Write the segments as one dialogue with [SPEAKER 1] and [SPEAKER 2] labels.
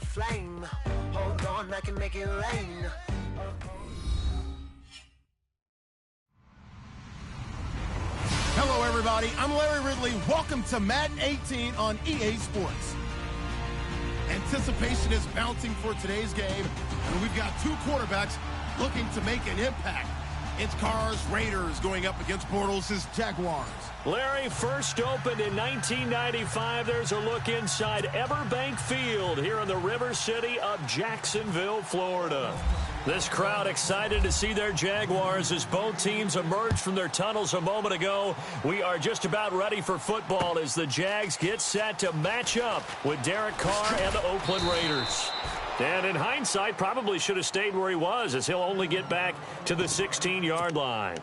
[SPEAKER 1] flame. Hold on, I can make it rain.
[SPEAKER 2] Hello, everybody. I'm Larry Ridley. Welcome to Madden 18 on EA Sports. Anticipation is mounting for today's game, and we've got two quarterbacks looking to make an impact. It's Carr's Raiders going up against Bortles' Jaguars.
[SPEAKER 3] Larry, first opened in 1995. There's a look inside Everbank Field here in the River City of Jacksonville, Florida. This crowd excited to see their Jaguars as both teams emerged from their tunnels a moment ago. We are just about ready for football as the Jags get set to match up with Derek Carr and the Oakland Raiders. And in hindsight, probably should have stayed where he was, as he'll only get back to the 16-yard line.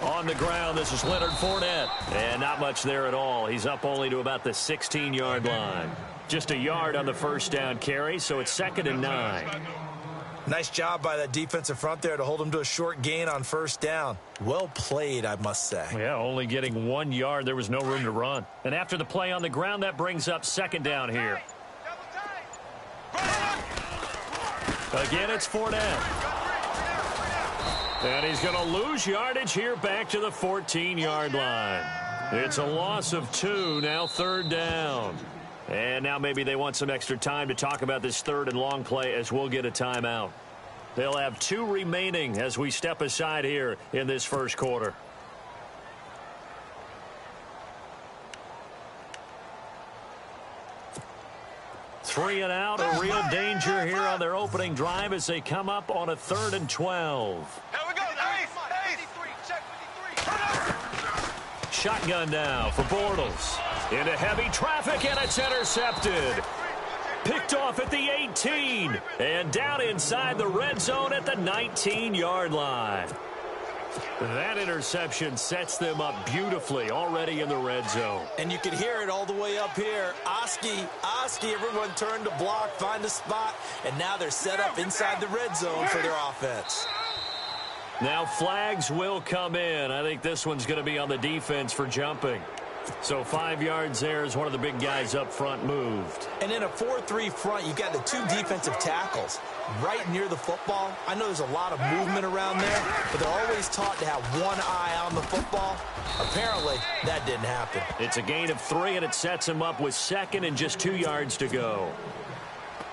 [SPEAKER 3] On the ground, this is Leonard Fournette. And not much there at all. He's up only to about the 16-yard line. Just a yard on the first down carry, so it's 2nd and 9.
[SPEAKER 4] Nice job by that defensive front there to hold him to a short gain on first down. Well played, I must say.
[SPEAKER 3] Yeah, only getting 1 yard. There was no room to run. And after the play on the ground, that brings up 2nd down here. Again, it's Fournette. And he's going to lose yardage here back to the 14-yard line. It's a loss of 2, now 3rd down. And now maybe they want some extra time to talk about this 3rd and long play as we'll get a timeout. They'll have 2 remaining as we step aside here in this first quarter. Three and out, a real danger here on their opening drive as they come up on a 3rd and 12. Shotgun now for Bortles. Into heavy traffic, and it's intercepted. Picked off at the 18. And down inside the red zone at the 19-yard line. That interception sets them up beautifully already in the red zone.
[SPEAKER 4] And you can hear it all the way up here. Oski, everyone turned to block, find a spot, and now they're set up inside the red zone for their offense.
[SPEAKER 3] Now flags will come in. I think this one's going to be on the defense for jumping. So 5 yards there as one of the big guys up front moved.
[SPEAKER 4] And in a 4-3 front, you got the 2 defensive tackles right near the football. I know there's a lot of movement around there, but they're always taught to have one eye on the football. Apparently, that didn't happen.
[SPEAKER 3] It's a gain of 3, and it sets him up with 2nd and just 2 yards to go.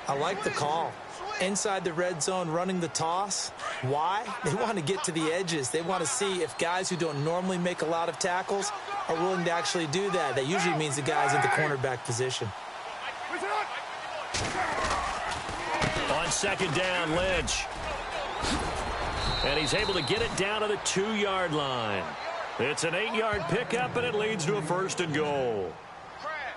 [SPEAKER 4] I like the call. Inside the red zone, running the toss. Why? They want to get to the edges. They want to see if guys who don't normally make a lot of tackles are willing to actually do that. That usually means the guys in the cornerback position.
[SPEAKER 3] On 2nd down, Lynch. And he's able to get it down to the 2-yard line. It's an 8-yard pickup, and it leads to a 1st and goal.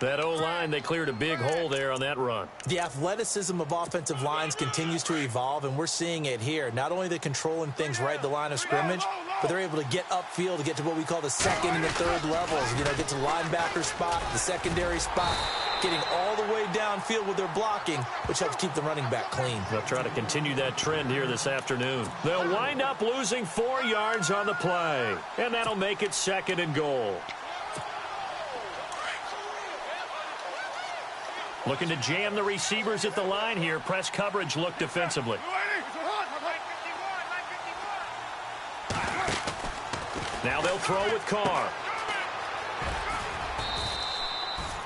[SPEAKER 3] That O-line, they cleared a big hole there on that run.
[SPEAKER 4] The athleticism of offensive lines continues to evolve, and we're seeing it here. Not only are they controlling things right at the line of scrimmage, but they're able to get upfield to get to what we call the 2nd and the 3rd levels. You know, get to the linebacker spot, the secondary spot, getting all the way downfield with their blocking, which helps keep the running back clean.
[SPEAKER 3] They'll try to continue that trend here this afternoon. They'll wind up losing 4 yards on the play, and that'll make it 2nd and goal. Looking to jam the receivers at the line here. Press coverage look defensively. Now they'll throw with Carr.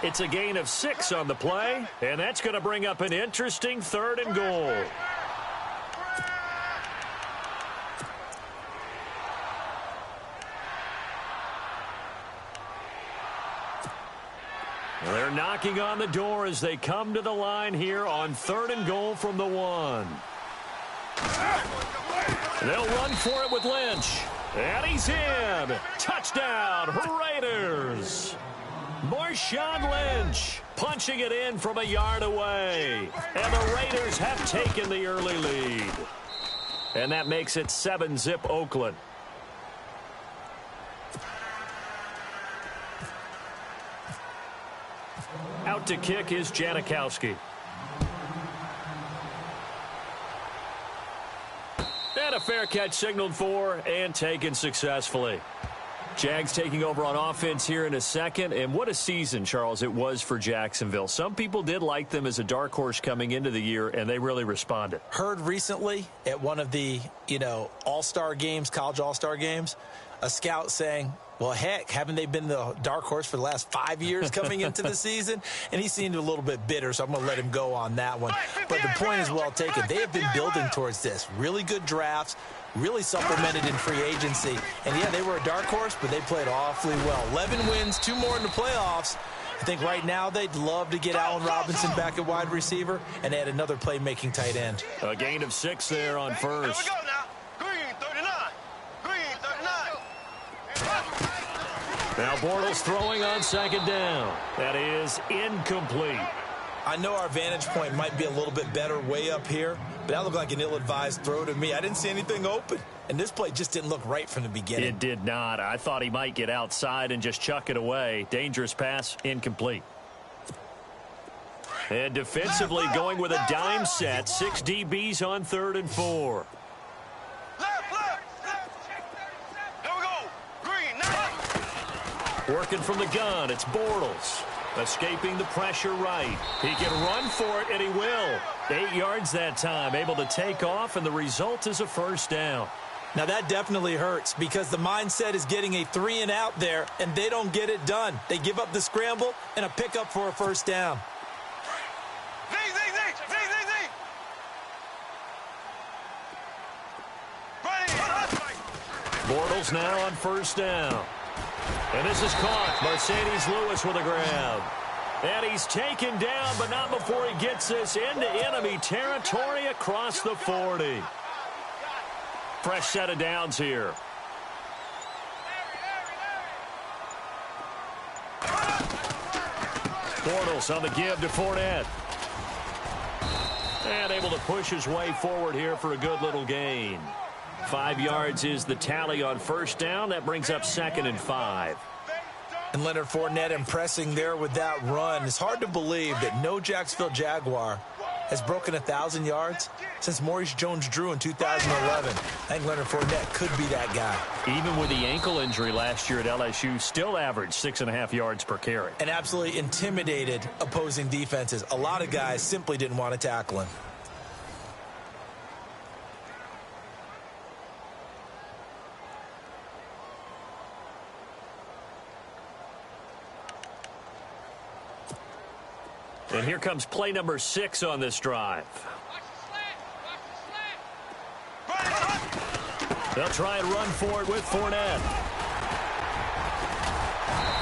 [SPEAKER 3] It's a gain of 6 on the play, and that's going to bring up an interesting 3rd and goal. They're knocking on the door as they come to the line here on 3rd and goal from the 1. They'll run for it with Lynch. And he's in. Touchdown, Raiders. Marshawn Lynch punching it in from a yard away. And the Raiders have taken the early lead. And that makes it 7-zip Oakland. Out to kick is Janikowski. And a fair catch signaled for and taken successfully. Jags taking over on offense here in a second. And what a season, Charles, it was for Jacksonville. Some people did like them as a dark horse coming into the year, and they really responded.
[SPEAKER 4] Heard recently at one of the, all-star games, college all-star games, a scout saying, well, heck, haven't they been the dark horse for the last 5 years coming into the season? And he seemed a little bit bitter, so I'm going to let him go on that one. But the point is well taken. They have been building towards this. Really good drafts, really supplemented in free agency. And, yeah, they were a dark horse, but they played awfully well. 11 wins, 2 more in the playoffs. I think right now they'd love to get Allen Robinson back at wide receiver and add another playmaking tight end.
[SPEAKER 3] A gain of 6 there on first.
[SPEAKER 5] Here we go now. Green 39. Green 39.
[SPEAKER 3] Now Bortles throwing on second down. That is incomplete.
[SPEAKER 4] I know our vantage point might be a little bit better way up here, but that looked like an ill-advised throw to me. I didn't see anything open, and this play just didn't look right from the beginning.
[SPEAKER 3] It did not. I thought he might get outside and just chuck it away. Dangerous pass, incomplete. And defensively going with a dime set. 6 DBs on 3rd and 4. Working from the gun, it's Bortles. Escaping the pressure right. He can run for it, and he will. 8 yards that time, able to take off, and the result is a first down.
[SPEAKER 4] Now, that definitely hurts because the mindset is getting a 3-and-out there, and they don't get it done. They give up the scramble and a pickup for a first down.
[SPEAKER 3] Bortles now on first down. And this is caught. Mercedes Lewis with a grab. And he's taken down, but not before he gets this into enemy territory across the 40. Fresh set of downs here. Bortles on the give to Fournette. And able to push his way forward here for a good little gain. 5 yards is the tally on first down. That brings up 2nd and 5.
[SPEAKER 4] And Leonard Fournette impressing there with that run. It's hard to believe that no Jacksonville Jaguar has broken 1,000 yards since Maurice Jones-Drew in 2011. I think Leonard Fournette could be that guy.
[SPEAKER 3] Even with the ankle injury last year at LSU, still averaged 6.5 yards per carry.
[SPEAKER 4] And absolutely intimidated opposing defenses. A lot of guys simply didn't want to tackle him.
[SPEAKER 3] And here comes play number 6 on this drive. They'll try and run for it with Fournette.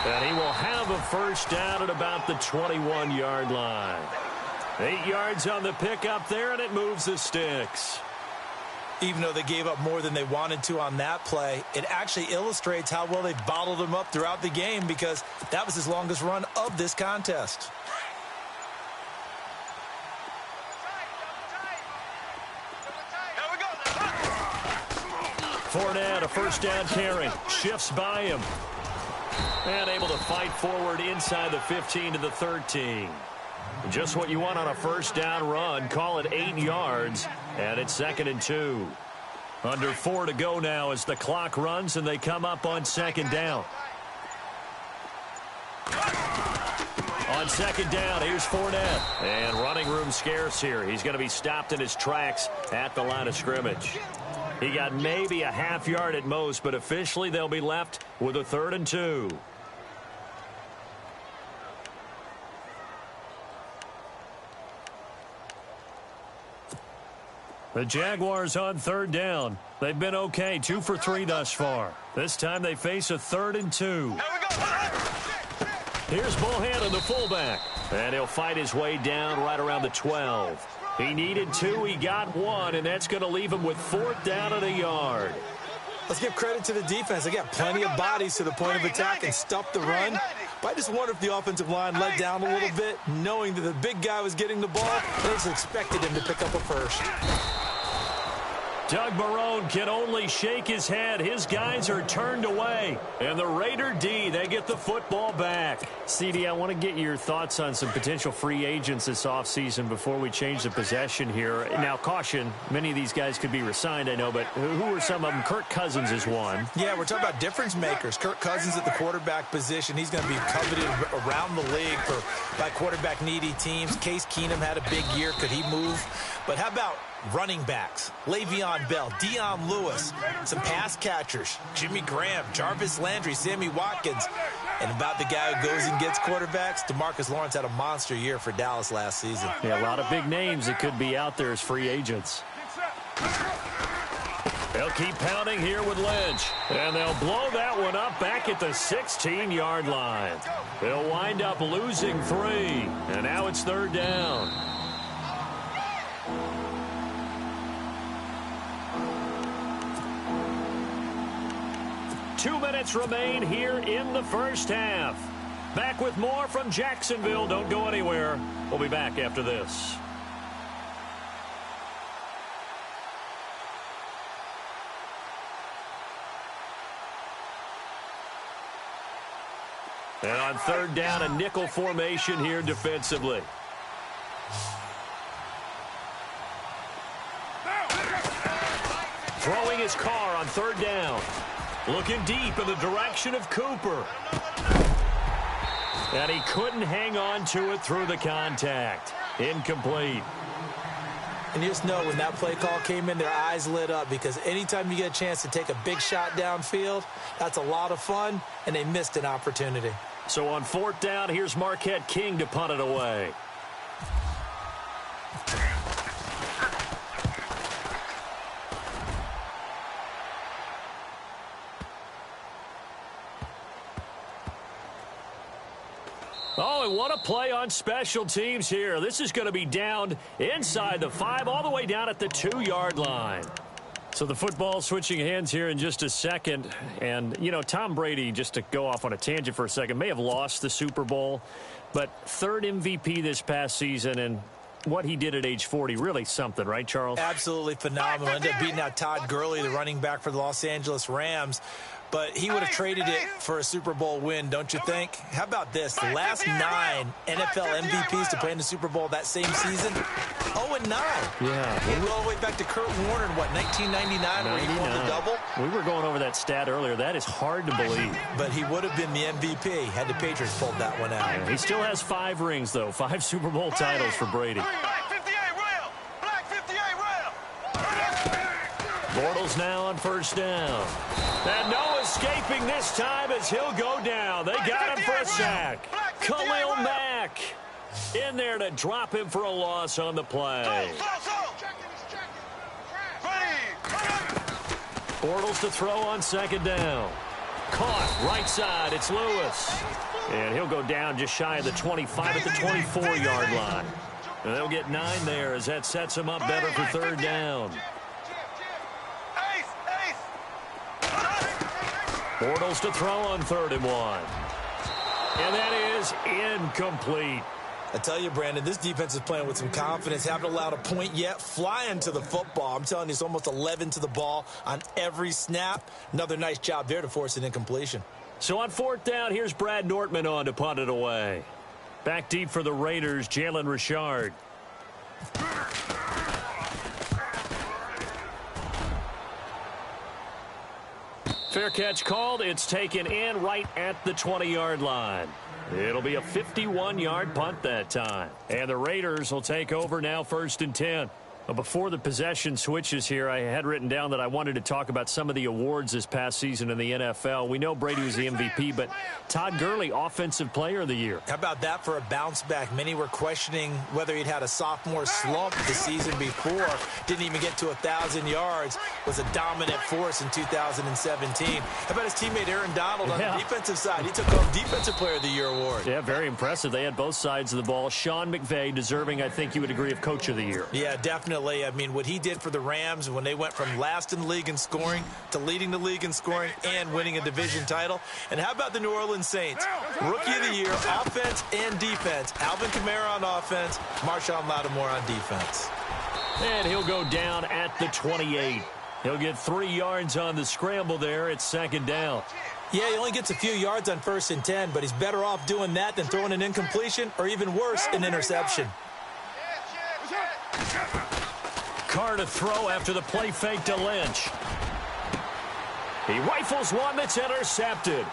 [SPEAKER 3] And he will have a first down at about the 21-yard line. 8 yards on the pickup there, and it moves the sticks.
[SPEAKER 4] Even though they gave up more than they wanted to on that play, it actually illustrates how well they bottled them up throughout the game because that was his longest run of this contest.
[SPEAKER 3] Fournette, a first down carry, shifts by him. And able to fight forward inside the 15 to the 13. Just what you want on a first down run. Call it 8 yards, and it's 2nd and 2. Under 4 to go now as the clock runs, and they come up on 2nd down. On 2nd down, here's Fournette. And running room scarce here. He's going to be stopped in his tracks at the line of scrimmage. He got maybe a half yard at most, but officially they'll be left with a 3rd and 2. The Jaguars on 3rd down. They've been okay, 2 for 3 thus far. This time they face a 3rd and 2. Here's Bohannon, the fullback. And he'll fight his way down right around the 12. He needed 2, he got 1, and that's going to leave him with 4th down and a yard.
[SPEAKER 4] Let's give credit to the defense. They got plenty of bodies to the point of attack and stuffed the run. But I just wonder if the offensive line let down a little bit, knowing that the big guy was getting the ball. They just expected him to pick up a first.
[SPEAKER 3] Doug Marrone can only shake his head. His guys are turned away. And the Raider D, they get the football back. CD, I want to get your thoughts on some potential free agents this offseason before we change the possession here. Now, caution, many of these guys could be re-signed, I know, but who are some of them? Kirk Cousins is one.
[SPEAKER 4] Yeah, we're talking about difference makers. Kirk Cousins at the quarterback position. He's going to be coveted around the league by quarterback-needy teams. Case Keenum had a big year. Could he move? But how about running backs? Le'Veon Bell, Dion Lewis, some pass catchers, Jimmy Graham, Jarvis Landry, Sammy Watkins. And about the guy who goes and gets quarterbacks, DeMarcus Lawrence had a monster year for Dallas last season.
[SPEAKER 3] Yeah, a lot of big names that could be out there as free agents. They'll keep pounding here with Lynch. And they'll blow that one up back at the 16-yard line. They'll wind up losing 3. And now it's 3rd down. Two minutes remain here in the first half. Back with more from Jacksonville. Don't go anywhere. We'll be back after this. And on 3rd down, a nickel formation here defensively. Throwing his car on 3rd down. Looking deep in the direction of Cooper. And he couldn't hang on to it through the contact. Incomplete.
[SPEAKER 4] And you just know when that play call came in, their eyes lit up, because anytime you get a chance to take a big shot downfield, that's a lot of fun, and they missed an opportunity.
[SPEAKER 3] So on 4th down, here's Marquette King to punt it away. Oh, and what a play on special teams here. This is going to be down inside the 5, all the way down at the 2-yard line. So the football switching hands here in just a second. And, you know, Tom Brady, just to go off on a tangent for a second, may have lost the Super Bowl, but 3rd MVP this past season, and what he did at age 40, really something, right, Charles?
[SPEAKER 4] Absolutely phenomenal. Ended up beating out Todd Gurley, the running back for the Los Angeles Rams. But he would have traded it for a Super Bowl win, don't you think? How about this? The last 9 NFL MVPs to play in the Super Bowl that same season, 0-9.
[SPEAKER 3] Yeah.
[SPEAKER 4] He went all the way back to Kurt Warner in, what, 1999, where he won the double?
[SPEAKER 3] We were going over that stat earlier. That is hard to believe.
[SPEAKER 4] But he would have been the MVP had the Patriots pulled that one out.
[SPEAKER 3] Yeah, he still has 5 rings, though. 5 Super Bowl titles for Brady. Bortles now on 1st down. And no escaping this time as he'll go down. They got him for a sack. Khalil Mack in there to drop him for a loss on the play. Bortles to throw on 2nd down. Caught right side. It's Lewis. And he'll go down just shy of the 25 at the 24-yard line. And they'll get 9 there as that sets him up better for 3rd down. Bortles to throw on 3rd and 1. And that is incomplete.
[SPEAKER 4] I tell you, Brandon, this defense is playing with some confidence. Haven't allowed a point yet. Flying to the football. I'm telling you, it's almost 11 to the ball on every snap. Another nice job there to force an incompletion.
[SPEAKER 3] So on 4th down, here's Brad Nortman on to punt it away. Back deep for the Raiders, Jalen Richard. Fair catch called. It's taken in right at the 20-yard line. It'll be a 51-yard punt that time. And the Raiders will take over now 1st and 10. Before the possession switches here, I had written down that I wanted to talk about some of the awards this past season in the NFL. We know Brady was the MVP, but Todd Gurley, Offensive Player of the Year.
[SPEAKER 4] How about that for a bounce back? Many were questioning whether he'd had a sophomore slump the season before. Didn't even get to 1,000 yards. Was a dominant force in 2017. How about his teammate Aaron Donald on the defensive side? He took home Defensive Player of the Year award.
[SPEAKER 3] Yeah, very impressive. They had both sides of the ball. Sean McVay deserving, I think you would agree, of Coach of the Year.
[SPEAKER 4] Yeah, definitely. I mean, what he did for the Rams when they went from last in the league in scoring to leading the league in scoring and winning a division title. And how about the New Orleans Saints? Rookie of the Year, offense and defense. Alvin Kamara on offense, Marshawn Lattimore on defense.
[SPEAKER 3] And he'll go down at the 28. He'll get 3 yards on the scramble there. It's second down.
[SPEAKER 4] Yeah, he only gets a few yards on 1st and 10, but he's better off doing that than throwing an incompletion or even worse, an interception.
[SPEAKER 3] Carr to throw after the play fake to Lynch. He rifles one that's intercepted.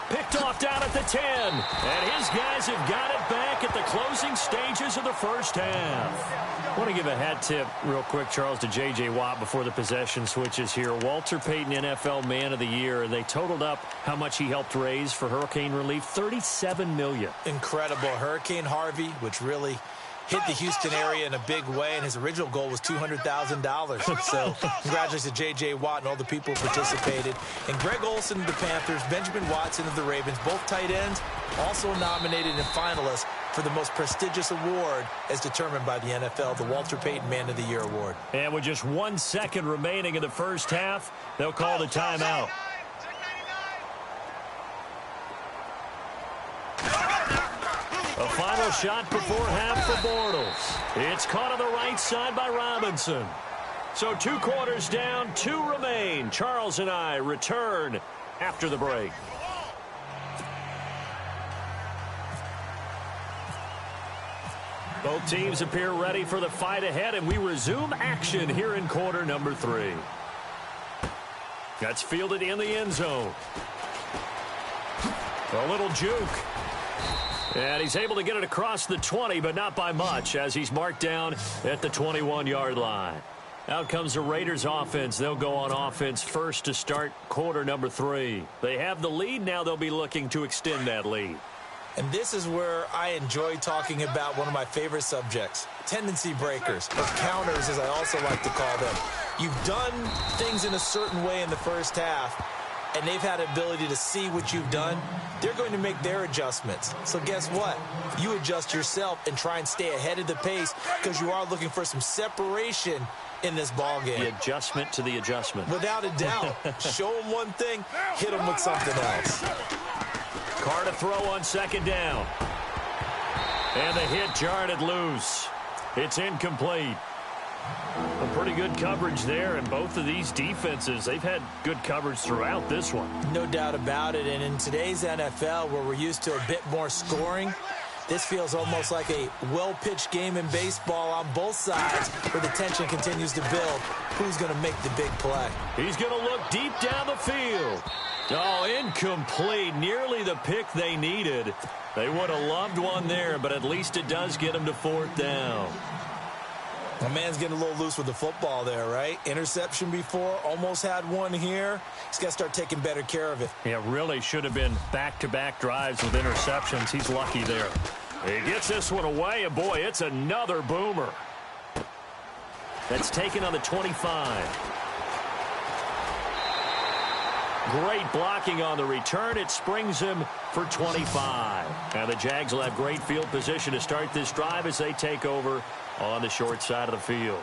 [SPEAKER 3] Picked off down at the 10. And his guys have got it back at the closing stages of the first half. I want to give a hat tip real quick, Charles, to J.J. Watt before the possession switches here. Walter Payton, NFL Man of the Year. They totaled up how much he helped raise for hurricane relief, $37 million.
[SPEAKER 4] Incredible. Hurricane Harvey, which really hit the Houston area in a big way, and his original goal was $200,000. So congratulations to J.J. Watt and all the people who participated. And Greg Olsen of the Panthers, Benjamin Watson of the Ravens, both tight ends, also nominated and finalists for the most prestigious award as determined by the NFL, the Walter Payton Man of the Year Award.
[SPEAKER 3] And with just 1 second remaining in the first half, they'll call the timeout. A final shot before half for Bortles. It's caught on the right side by Robinson. So 2 quarters down, 2 remain. Charles and I return after the break. Both teams appear ready for the fight ahead, and we resume action here in quarter number 3. That's fielded in the end zone. A little juke. And he's able to get it across the 20, but not by much, as he's marked down at the 21-yard line. Out comes the Raiders offense. They'll go on offense first to start quarter number 3. They have the lead. Now they'll be looking to extend that lead.
[SPEAKER 4] And this is where I enjoy talking about one of my favorite subjects, tendency breakers, or counters as I also like to call them. You've done things in a certain way in the first half, and they've had the ability to see what you've done. They're going to make their adjustments. So guess what? You adjust yourself and try and stay ahead of the pace because you are looking for some separation in this ball game.
[SPEAKER 3] The adjustment to the adjustment.
[SPEAKER 4] Without a doubt. Show them one thing, hit them with something else.
[SPEAKER 3] Carr to throw on second down. And the hit jarred it loose. It's incomplete. A pretty good coverage there, and both of these defenses, they've had good coverage throughout this one.
[SPEAKER 4] No doubt about it, and in today's NFL, where we're used to a bit more scoring, this feels almost like a well-pitched game in baseball on both sides, where the tension continues to build. Who's going to make the big play?
[SPEAKER 3] He's going to look deep down the field. Oh, incomplete. Nearly the pick they needed. They would have loved one there, but at least it does get them to 4th down.
[SPEAKER 4] My man's getting a little loose with the football there, right? Interception before, almost had one here. He's got to start taking better care of it.
[SPEAKER 3] Yeah, really should have been back-to-back drives with interceptions. He's lucky there. He gets this one away, and boy, it's another boomer. That's taken on the 25. Great blocking on the return. It springs him for 25. And the Jags will have great field position to start this drive as they take over on the short side of the field.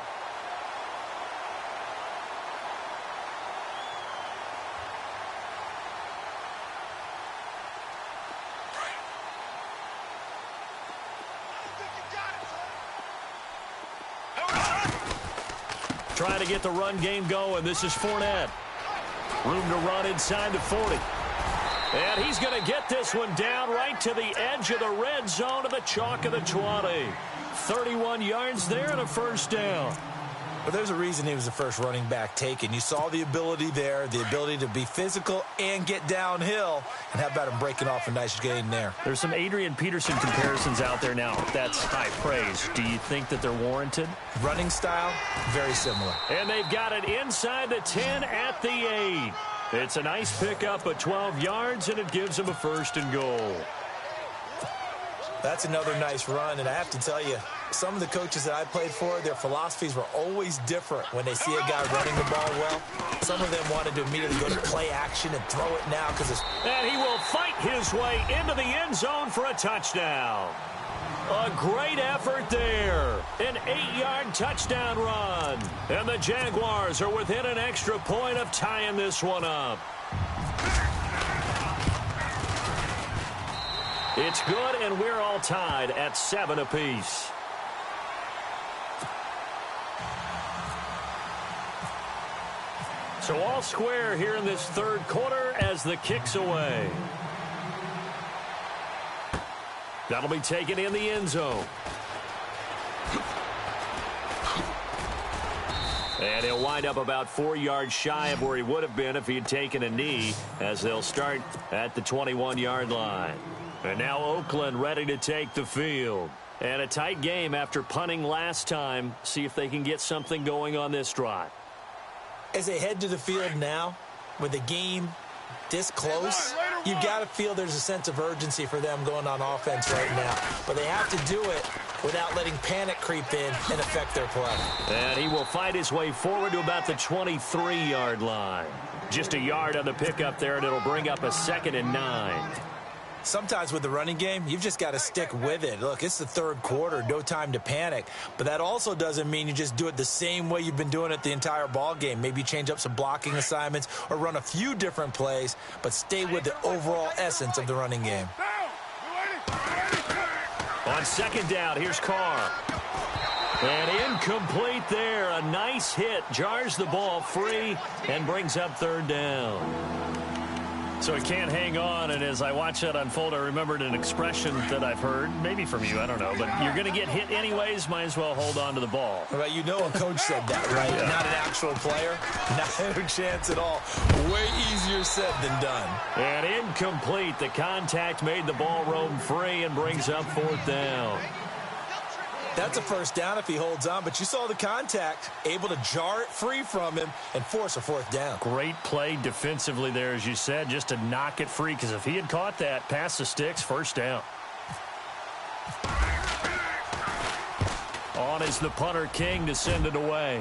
[SPEAKER 3] Trying to get the run game going. This is Fournette. Room to run inside the 40. And he's going to get this one down right to the edge of the red zone of the chalk of the 20. 31 yards there and a first down.
[SPEAKER 4] But there's a reason he was the first running back taken. You saw the ability there, the ability to be physical and get downhill. And how about him breaking off a nice gain there?
[SPEAKER 3] There's some Adrian Peterson comparisons out there now. That's high praise. Do you think that they're warranted?
[SPEAKER 4] Running style, very similar.
[SPEAKER 3] And they've got it inside the 10 at the 8. It's a nice pickup of 12 yards, and it gives them a 1st and goal.
[SPEAKER 4] That's another nice run, and I have to tell you, some of the coaches that I played for, their philosophies were always different when they see a guy running the ball well. Some of them wanted to immediately go to play action and throw it now because it's...
[SPEAKER 3] And he will fight his way into the end zone for a touchdown. A great effort there. An 8-yard touchdown run. And the Jaguars are within an extra point of tying this one up. It's good, and we're all tied at 7 apiece. So all square here in this third quarter as the kick's away. That'll be taken in the end zone. And he'll wind up about 4 yards shy of where he would have been if he had taken a knee, as they'll start at the 21-yard line. And now Oakland ready to take the field. And a tight game after punting last time. See if they can get something going on this drive.
[SPEAKER 4] As they head to the field now, with the game this close, you've got to feel there's a sense of urgency for them going on offense right now. But they have to do it without letting panic creep in and affect their play.
[SPEAKER 3] And he will fight his way forward to about the 23-yard line. Just a yard on the pickup there, and it'll bring up a 2nd and 9.
[SPEAKER 4] Sometimes with the running game, you've just got to stick with it. Look, it's the third quarter, no time to panic. But that also doesn't mean you just do it the same way you've been doing it the entire ball game. Maybe change up some blocking assignments or run a few different plays, but stay with the overall essence of the running game.
[SPEAKER 3] On second down, here's Carr. And incomplete there. A nice hit. Jars the ball free and brings up third down. So he can't hang on, and as I watch that unfold, I remembered an expression that I've heard, maybe from you, I don't know, but you're going to get hit anyways, might as well hold on to the ball.
[SPEAKER 4] Right, you know a coach said that, right? Yeah. Not an actual player. Not a chance at all. Way easier said than done.
[SPEAKER 3] And incomplete. The contact made the ball roam free and brings up fourth down.
[SPEAKER 4] That's a first down if he holds on, but you saw the contact, able to jar it free from him and force a fourth down.
[SPEAKER 3] Great play defensively there, as you said, just to knock it free, because if he had caught that, past the sticks, first down. On is the punter King to send it away.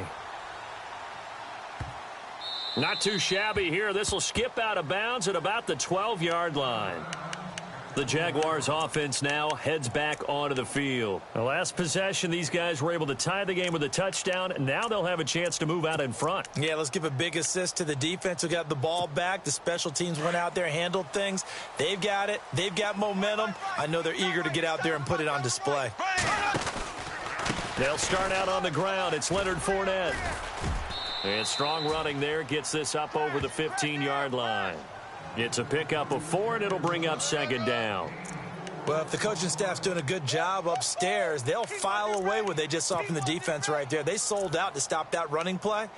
[SPEAKER 3] Not too shabby here. This will skip out of bounds at about the 12-yard line. The Jaguars offense now heads back onto the field. The last possession, these guys were able to tie the game with a touchdown. Now they'll have a chance to move out in front.
[SPEAKER 4] Yeah, let's give a big assist to the defense who got the ball back. The special teams went out there, handled things. They've got it. They've got momentum. I know they're eager to get out there and put it on display.
[SPEAKER 3] They'll start out on the ground. It's Leonard Fournette. And strong running there gets this up over the 15-yard line. It's a pickup of 4, and it'll bring up second down.
[SPEAKER 4] Well, if the coaching staff's doing a good job upstairs, they'll file away what they just saw from the defense right there. They sold out to stop that running play.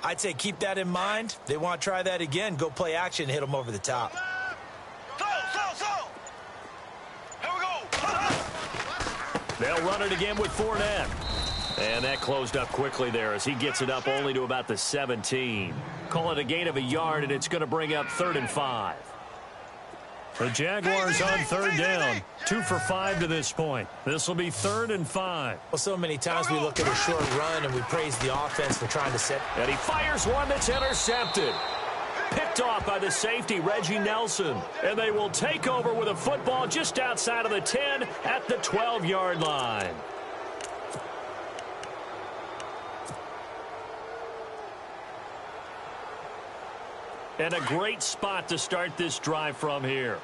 [SPEAKER 4] I'd say keep that in mind. They want to try that again. Go play action and hit them over the top.
[SPEAKER 5] Here we go.
[SPEAKER 3] They'll run it again with Fournette. And that closed up quickly there as he gets it up only to about the 17. Call it a gain of a yard, and it's going to bring up 3rd and 5. The Jaguars on third down. 2 for 5 to this point. This will be 3rd and 5.
[SPEAKER 4] Well, so many times we look at a short run and we praise the offense for trying to set.
[SPEAKER 3] And he fires one that's intercepted. Picked off by the safety, Reggie Nelson. And they will take over with a football just outside of the 10 at the 12-yard line. And a great spot to start this drive from here.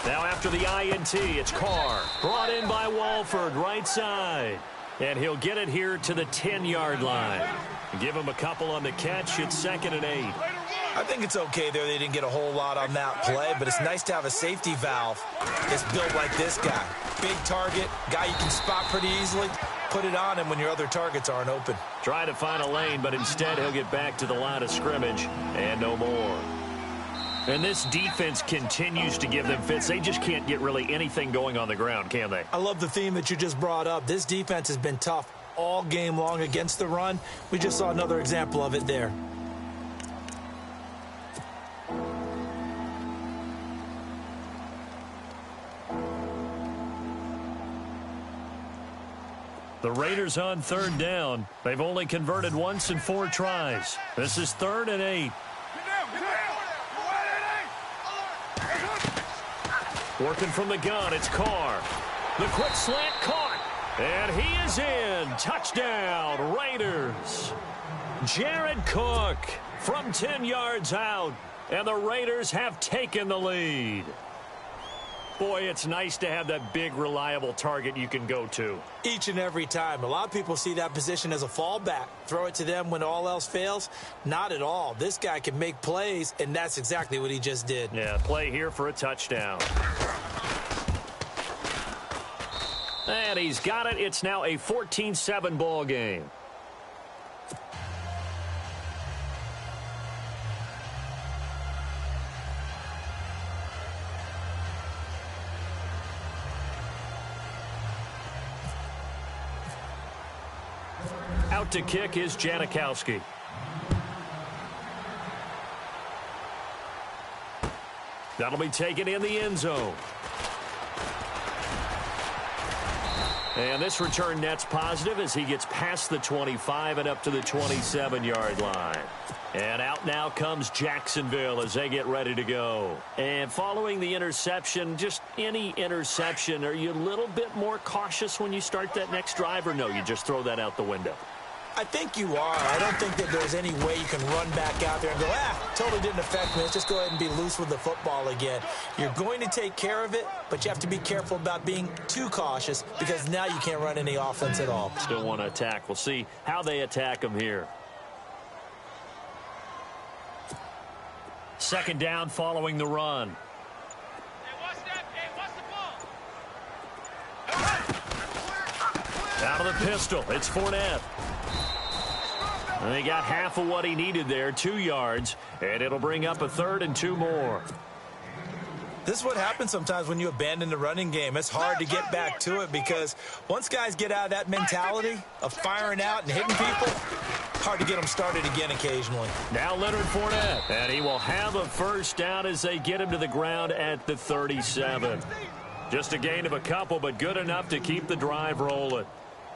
[SPEAKER 3] Now after the INT, it's Carr. Brought in by Walford, right side. And he'll get it here to the 10-yard line. Give him a couple on the catch. It's 2nd and 8.
[SPEAKER 4] I think it's okay there. They didn't get a whole lot on that play, but it's nice to have a safety valve that's built like this guy. Big target, guy you can spot pretty easily. Put it on him when your other targets aren't open.
[SPEAKER 3] Try to find a lane, but instead he'll get back to the line of scrimmage and no more. And this defense continues to give them fits. They just can't get really anything going on the ground, can they?
[SPEAKER 4] I love the theme that you just brought up. This defense has been tough all game long against the run. We just saw another example of it there.
[SPEAKER 3] The Raiders on third down. They've only converted once in 4 tries. This is 3rd and 8. Working from the gun, it's Carr. The quick slant caught. And he is in. Touchdown, Raiders. Jared Cook from 10 yards out. And the Raiders have taken the lead. Boy, it's nice to have that big, reliable target you can go to.
[SPEAKER 4] Each and every time. A lot of people see that position as a fallback. Throw it to them when all else fails. Not at all. This guy can make plays, and that's exactly what he just did.
[SPEAKER 3] Yeah, play here for a touchdown. And he's got it. It's now a 14-7 ball game. Out to kick is Janikowski. That'll be taken in the end zone. And this return net's positive as he gets past the 25 and up to the 27-yard line. And out now comes Jacksonville as they get ready to go. And following the interception, just any interception, are you a little bit more cautious when you start that next drive, or no, you just throw that out the window?
[SPEAKER 4] I think you are. I don't think that there's any way you can run back out there and go, totally didn't affect me. Let's just go ahead and be loose with the football again. You're going to take care of it, but you have to be careful about being too cautious because now you can't run any offense at all.
[SPEAKER 3] Still want to attack. We'll see how they attack him here. Second down following the run.
[SPEAKER 5] Hey, watch that. Hey, watch the ball.
[SPEAKER 3] Out of the pistol, it's Fournette. And he got half of what he needed there, 2 yards, and it'll bring up a 3rd and 2 more.
[SPEAKER 4] This is what happens sometimes when you abandon the running game. It's hard to get back to it because once guys get out of that mentality of firing out and hitting people, hard to get them started again occasionally.
[SPEAKER 3] Now Leonard Fournette, and he will have a first down as they get him to the ground at the 37. Just a gain of a couple, but good enough to keep the drive rolling.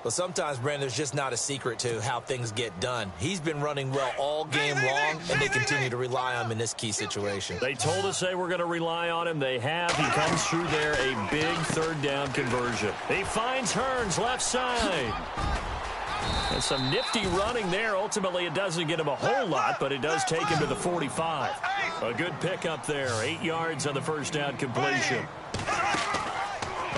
[SPEAKER 4] Well, sometimes, Brandon, there's just not a secret to how things get done. He's been running well all game long, and they continue to rely on him in this key situation.
[SPEAKER 3] They told us they were going to rely on him. They have. He comes through there, a big third down conversion. He finds Hearns left side. And some nifty running there. Ultimately, it doesn't get him a whole lot, but it does take him to the 45. A good pickup there. 8 yards on the first down completion.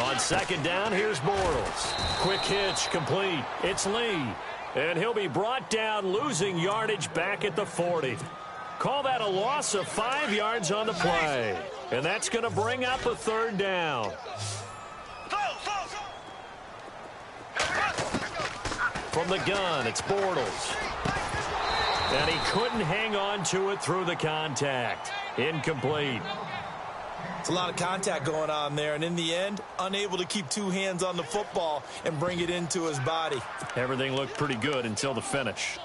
[SPEAKER 3] On second down, here's Bortles. Quick hitch, complete. It's Lee. And he'll be brought down, losing yardage back at the 40. Call that a loss of 5 yards on the play. And that's going to bring up a 3rd down. From the gun, it's Bortles. And he couldn't hang on to it through the contact. Incomplete.
[SPEAKER 4] It's a lot of contact going on there, and in the end, unable to keep 2 hands on the football and bring it into his body.
[SPEAKER 3] Everything looked pretty good until the finish.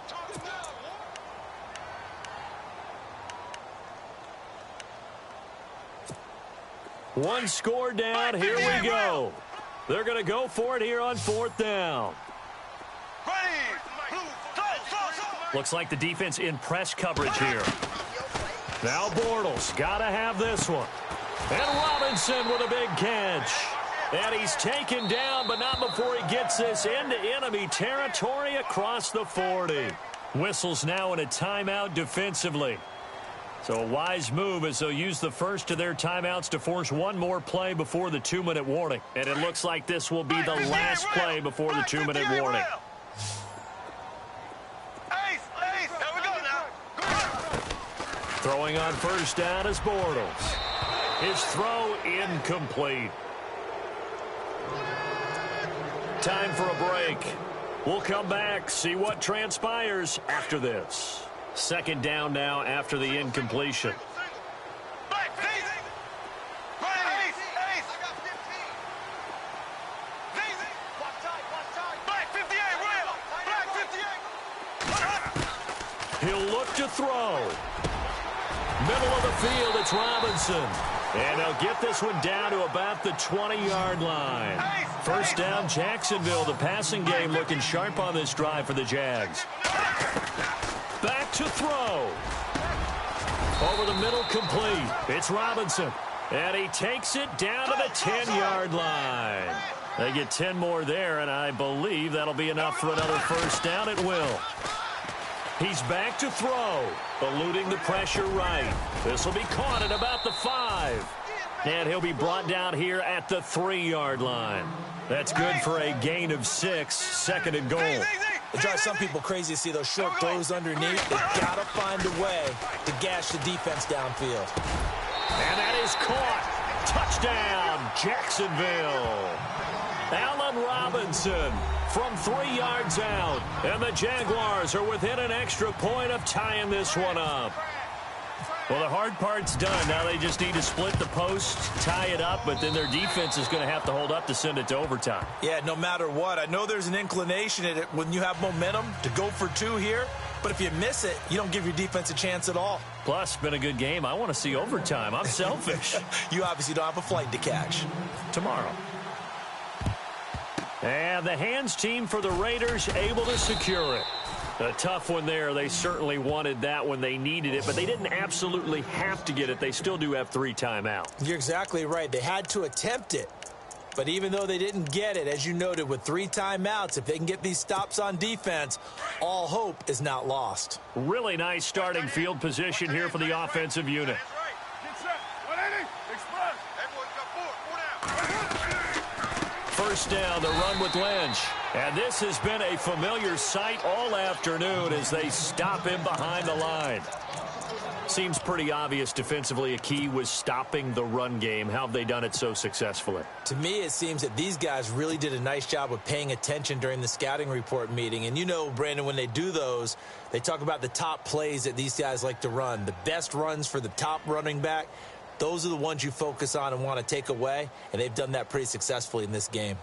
[SPEAKER 3] One score down. Here we go. They're going to go for it here on 4th down. Looks like the defense in press coverage here. Now Bortles got to have this one. And Robinson with a big catch. And he's taken down, but not before he gets this into enemy territory across the 40. Whistles now in a timeout defensively. So a wise move as they'll use the first of their timeouts to force one more play before the 2-minute warning. And it looks like this will be the last play before the 2-minute warning. Throwing on first down is Bortles. His throw incomplete. Time for a break. We'll come back, see what transpires after this. Second down now after the incompletion. He'll look to throw. Middle of the field, it's Robinson. And they'll get this one down to about the 20-yard line. First down, Jacksonville. The passing game looking sharp on this drive for the Jags. Back to throw. Over the middle, complete. It's Robinson. And he takes it down to the 10-yard line. They get 10 more there, and I believe that'll be enough for another first down. It will. He's back to throw, eluding the pressure right. This will be caught at about the 5. And he'll be brought down here at the 3-yard line. That's good for a gain of 6, second and goal.
[SPEAKER 4] It drives some people crazy to see those short throws underneath. They've got to find a way to gash the defense downfield.
[SPEAKER 3] And that is caught. Touchdown, Jacksonville. Allen Robinson from 3 yards out. And the Jaguars are within an extra point of tying this one up. Well, the hard part's done. Now they just need to split the post, tie it up, but then their defense is going to have to hold up to send it to overtime.
[SPEAKER 4] Yeah, no matter what. I know there's an inclination in it when you have momentum to go for 2 here, but if you miss it, you don't give your defense a chance at all.
[SPEAKER 3] Plus, been a good game. I want to see overtime. I'm selfish.
[SPEAKER 4] You obviously don't have a flight to catch.
[SPEAKER 3] Tomorrow. And the hands team for the Raiders able to secure it. A tough one there. They certainly wanted that when they needed it, but they didn't absolutely have to get it. They still do have 3 timeouts.
[SPEAKER 4] You're exactly right. They had to attempt it. But even though they didn't get it, as you noted, with 3 timeouts, if they can get these stops on defense, all hope is not lost.
[SPEAKER 3] Really nice starting field position here for the offensive unit. First down, the run with Lynch. And this has been a familiar sight all afternoon as they stop him behind the line. Seems pretty obvious defensively a key was stopping the run game. How have they done it so successfully?
[SPEAKER 4] To me, it seems that these guys really did a nice job of paying attention during the scouting report meeting. And you know, Brandon, when they do those, they talk about the top plays that these guys like to run. The best runs for the top running back. Those are the ones you focus on and want to take away, and they've done that pretty successfully in this game.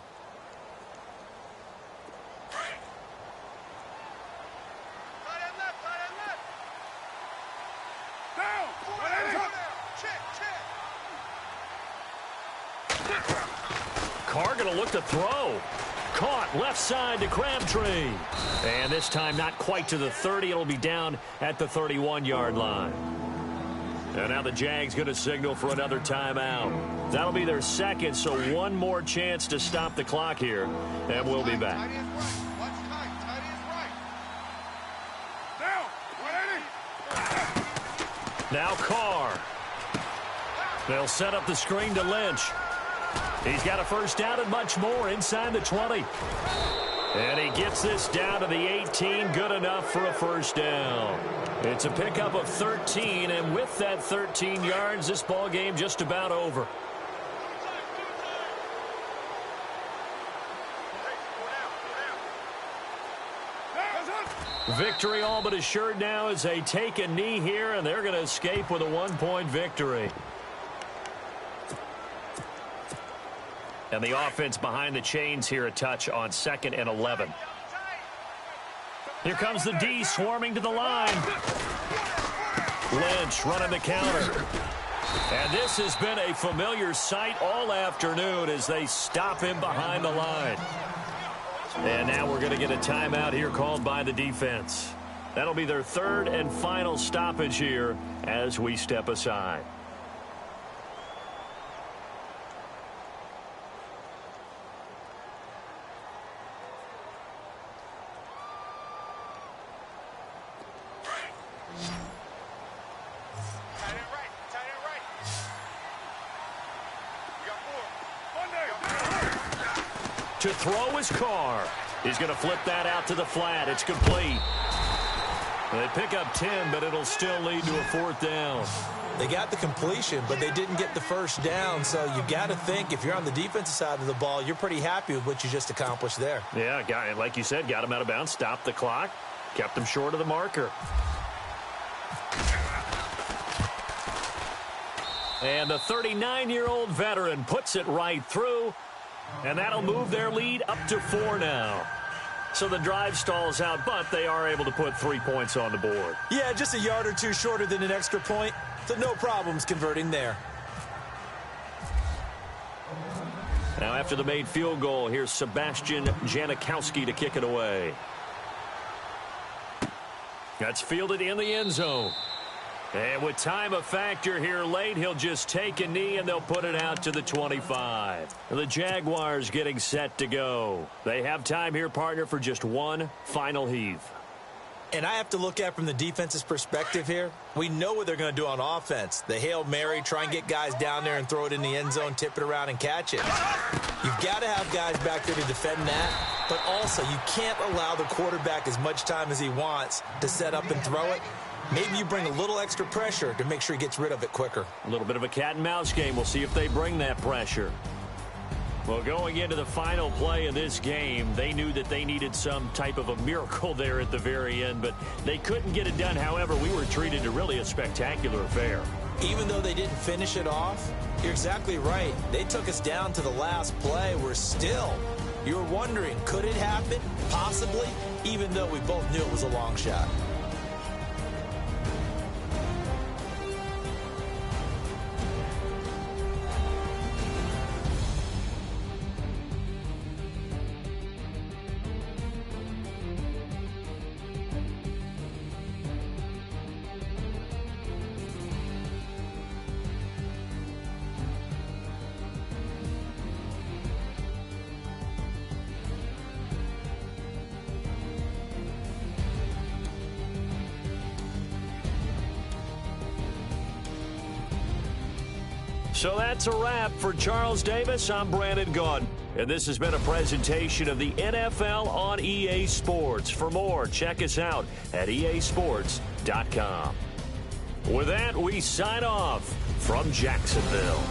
[SPEAKER 3] Carr going to look to throw. Caught left side to Crabtree. And this time not quite to the 30. It'll be down at the 31-yard line. And now the Jags going to signal for another timeout. That'll be their second, so one more chance to stop the clock here. And we'll be back. Now Carr. They'll set up the screen to Lynch. He's got a first down and much more inside the 20. And he gets this down to the 18. Good enough for a first down. It's a pickup of 13, and with that 13 yards, this ball game just about over. Victory all but assured now as they take a knee here, and they're going to escape with a 1-point victory. And the offense behind the chains here a touch on 2nd and 11. Here comes the D swarming to the line. Lynch running the counter. And this has been a familiar sight all afternoon as they stop him behind the line. And now we're going to get a timeout here called by the defense. That'll be their 3rd and final stoppage here as we step aside. To throw is Carr. He's going to flip that out to the flat. It's complete. They pick up 10, but it'll still lead to a 4th down.
[SPEAKER 4] They got the completion, but they didn't get the first down. So you got to think if you're on the defensive side of the ball, you're pretty happy with what you just accomplished there.
[SPEAKER 3] Yeah, like you said, got him out of bounds, stopped the clock, kept him short of the marker. And the 39-year-old veteran puts it right through. And that'll move their lead up to 4 now. So the drive stalls out, but they are able to put 3 points on the board.
[SPEAKER 4] Yeah, just a yard or two shorter than an extra point. So no problems converting there.
[SPEAKER 3] Now after the made field goal, here's Sebastian Janikowski to kick it away. That's fielded in the end zone. And with time a factor here late, he'll just take a knee and they'll put it out to the 25. The Jaguars getting set to go. They have time here, partner, for just one final heave.
[SPEAKER 4] And I have to look at from the defense's perspective here. We know what they're going to do on offense. The Hail Mary, try and get guys down there and throw it in the end zone, tip it around and catch it. You've got to have guys back there to defend that, but also you can't allow the quarterback as much time as he wants to set up and throw it. Maybe you bring a little extra pressure to make sure he gets rid of it quicker.
[SPEAKER 3] A little bit of a cat and mouse game. We'll see if they bring that pressure. Well, going into the final play of this game, they knew that they needed some type of a miracle there at the very end, but they couldn't get it done. However, we were treated to really a spectacular affair.
[SPEAKER 4] Even though they didn't finish it off, you're exactly right. They took us down to the last play. We're still, you're wondering, could it happen? Possibly, even though we both knew it was a long shot.
[SPEAKER 3] So that's a wrap for Charles Davis. I'm Brandon Gaudin, and this has been a presentation of the NFL on EA Sports. For more, check us out at easports.com. With that, we sign off from Jacksonville.